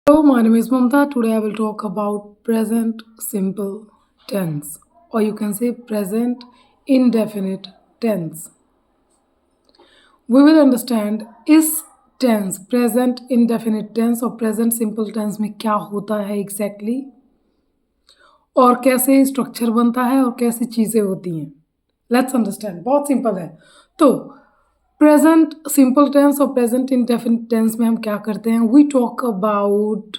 Hello, my name is Mamta. Today I will talk about present simple tense, or you can say present indefinite tense. We will understand इस tense present indefinite tense और present simple tense में क्या होता है exactly, और कैसे structure बनता है और कैसी चीज़ें होती हैं. Let's understand. बहुत सिंपल है. तो प्रेजेंट सिंपल टेंस और प्रेजेंट इंडेफिनिट टेंस में हम क्या करते हैं, वी टॉक अबाउट,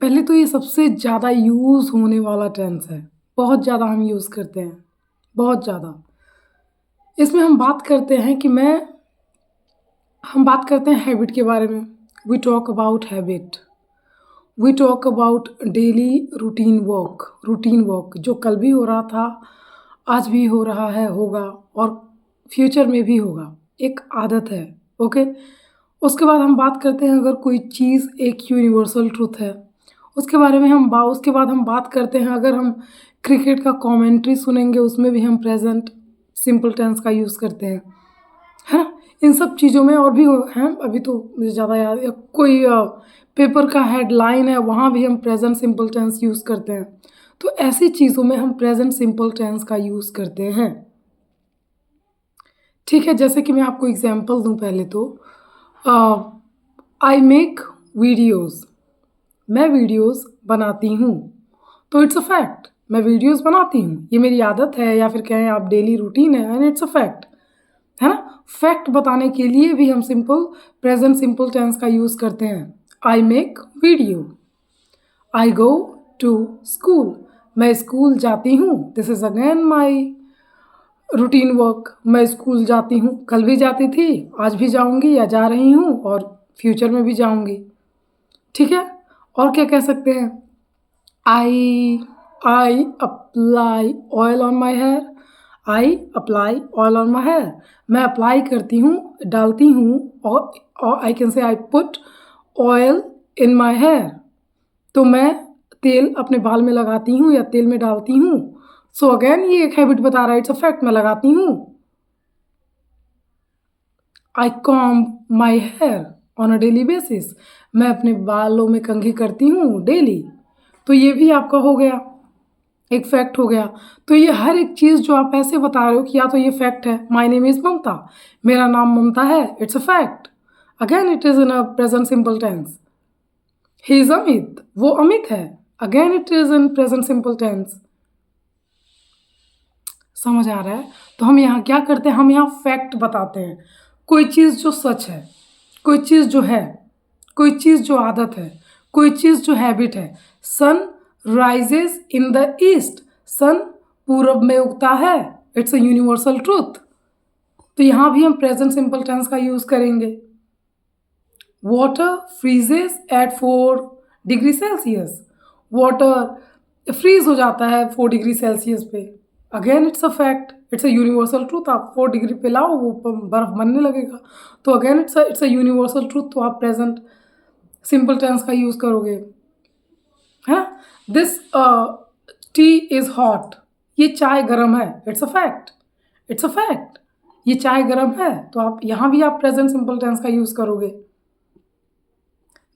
पहले तो ये सबसे ज़्यादा यूज़ होने वाला टेंस है, बहुत ज़्यादा हम यूज़ करते हैं, बहुत ज़्यादा. इसमें हम बात करते हैं कि हम बात करते हैं हैबिट के बारे में. We talk about habit, we talk about daily routine work जो कल भी हो रहा था, आज भी हो रहा है, होगा और फ्यूचर में भी होगा, एक आदत है. ओके. उसके बाद हम बात करते हैं अगर कोई चीज़ एक यूनिवर्सल ट्रुथ है, उसके बारे में उसके बाद हम बात करते हैं अगर हम क्रिकेट का कमेंट्री सुनेंगे उसमें भी हम प्रेजेंट सिंपल टेंस का यूज़ करते हैं, है ना. इन सब चीज़ों में और भी हैं, अभी तो मुझे ज़्यादा याद है, कोई पेपर का हेडलाइन है वहाँ भी हम प्रेजेंट सिंपल टेंस यूज़ करते हैं. तो ऐसी चीज़ों में हम प्रेजेंट सिंपल टेंस का यूज़ करते हैं. ठीक है, जैसे कि मैं आपको एग्जांपल दूं. पहले तो आई मेक वीडियोज़, मैं वीडियोज़ बनाती हूँ. तो इट्स अ फैक्ट, मैं वीडियोज़ बनाती हूँ, ये मेरी आदत है या फिर कहें आप डेली रूटीन है, एंड इट्स अ फैक्ट, है ना. फैक्ट बताने के लिए भी हम प्रेजेंट सिंपल टेंस का यूज़ करते हैं. I make video, I go to school, मैं स्कूल जाती हूँ. This is again my routine work, मैं स्कूल जाती हूँ, कल भी जाती थी, आज भी जाऊँगी या जा रही हूँ और फ्यूचर में भी जाऊँगी. ठीक है. और क्या कह सकते हैं, I I apply oil on my hair, I apply oil on my hair, मैं अप्लाई करती हूँ, डालती हूँ, और I can say I put oil in my hair, तो मैं तेल अपने बाल में लगाती हूँ या तेल में डालती हूँ. सो अगेन ये एक हैबिट बता रहा है, इट्स अ फैक्ट, मैं लगाती हूँ. I comb my hair on a daily basis, मैं अपने बालों में कंघी करती हूँ डेली. तो ये भी आपका हो गया, एक फैक्ट हो गया. तो ये हर एक चीज़ जो आप ऐसे बता रहे हो कि या तो ये फैक्ट है, माई नेम इज़ ममता, मेरा नाम ममता है, it's a fact. Again it is in a present simple tense. He is Amit, वो अमित है, again it is in present simple tense. समझ आ रहा है. तो हम यहाँ क्या करते हैं, हम यहाँ फैक्ट बताते हैं, कोई चीज़ जो सच है, कोई चीज़ जो है, कोई चीज़ जो आदत है, कोई चीज़ जो हैबिट है. Sun rises in the east, sun पूरब में उगता है, इट्स अ यूनिवर्सल ट्रूथ. तो यहाँ भी हम प्रेजेंट सिंपल टेंस का यूज़ करेंगे. Water freezes at 4 degree Celsius, water freeze हो जाता है 4 डिग्री सेल्सियस पे, again it's a fact, it's a universal truth. आप 4 डिग्री पे लाओ वो बर्फ बनने लगेगा. तो again it's a universal truth. तो आप प्रेजेंट सिंपल टेंस का यूज़ करोगे, है ना. दिस टी इज़ हॉट, ये चाय गर्म है, it's a fact, it's a fact, ये चाय गर्म है. तो आप यहाँ भी आप प्रेजेंट सिंपल टेंस का यूज़ करोगे.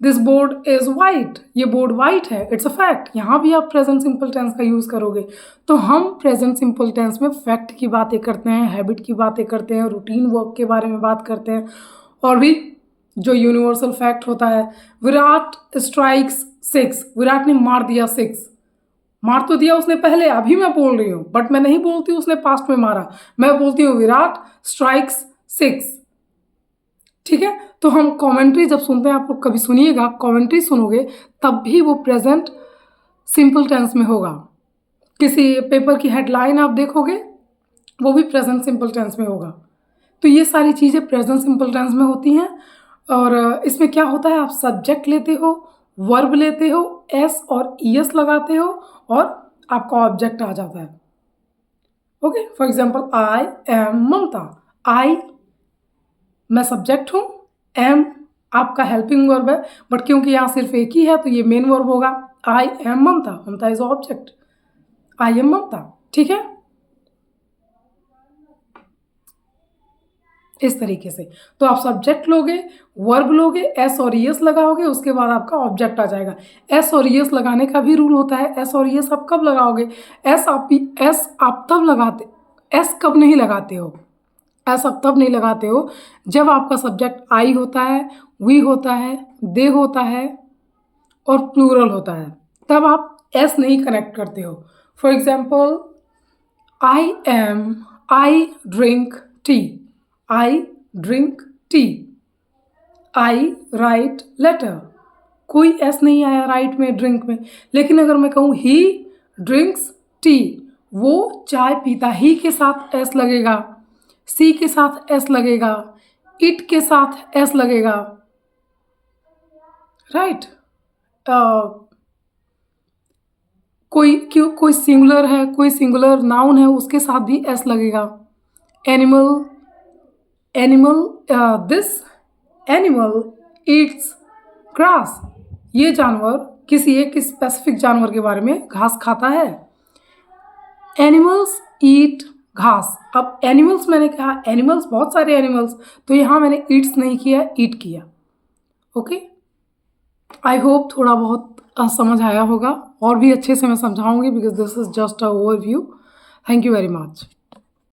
दिस बोर्ड इज वाइट, ये बोर्ड वाइट है, इट्स अ फैक्ट, यहाँ भी आप प्रेजेंट सिंपल टेंस का यूज़ करोगे. तो हम प्रेजेंट सिंपल टेंस में फैक्ट की बातें करते हैं, हैबिट की बातें करते हैं, रूटीन वर्क के बारे में बात करते हैं, और भी जो यूनिवर्सल फैक्ट होता है. विराट स्ट्राइक्स 6, विराट ने मार दिया 6, मार तो दिया उसने पहले, अभी मैं बोल रही हूँ, बट मैं नहीं बोलती उसने पास्ट में मारा, मैं बोलती हूँ विराट स्ट्राइक्स 6. ठीक है. तो हम कमेंट्री जब सुनते हैं, आप लोग कभी सुनिएगा, कमेंट्री सुनोगे तब भी वो प्रेजेंट सिंपल टेंस में होगा. किसी पेपर की हेडलाइन आप देखोगे वो भी प्रेजेंट सिंपल टेंस में होगा. तो ये सारी चीज़ें प्रेजेंट सिंपल टेंस में होती हैं. और इसमें क्या होता है, आप सब्जेक्ट लेते हो, वर्ब लेते हो, एस और ईएस लगाते हो और आपका ऑब्जेक्ट आ जाता है. Okay. For example I am Mamata, I मैं सब्जेक्ट हूँ, एम आपका हेल्पिंग वर्ब है, बट क्योंकि यहाँ सिर्फ एक ही है तो ये मेन वर्ब होगा. I am Mamata, Mamata is object, I am Mamata. ठीक है. इस तरीके से। तो आप सब्जेक्ट लोगे, वर्ब लोगे, एस और ईएस लगाओगे, उसके बाद आपका ऑब्जेक्ट आ जाएगा। एस और ईएस लगाने का भी रूल होता है। एस और ईएस आप कब लगाओगे? एस आप तब लगाते, एस कब नहीं लगाते हो? एस आप तब नहीं लगाते हो जब आपका सब्जेक्ट आई होता है, वी होता है, दे होता है और प्लूरल होता है, तब आप एस नहीं कनेक्ट करते हो। For example, I drink tea, I drink tea. I write letter, कोई एस नहीं आया राइट में, ड्रिंक में। लेकिन अगर मैं कहूँ ही ड्रिंक्स टी, वो चाय पीता, ही के साथ एस लगेगा, सी के साथ एस लगेगा, इट के साथ एस लगेगा, राइट। कोई सिंगुलर है, कोई सिंगुलर नाउन है, उसके साथ भी एस लगेगा। Animal, this animal Yeats grass, ये जानवर किसी एक स्पेसिफिक जानवर के बारे में घास खाता है। एनिमल्स ईट घास। अब एनिमल्स मैंने कहा, एनिमल्स बहुत सारे एनिमल्स, तो यहाँ मैंने ईट्स नहीं किया, ईट किया। ओके, आई होप थोड़ा बहुत समझ आया होगा, और भी अच्छे से मैं समझाऊंगी because this is just a overview. Thank you very much.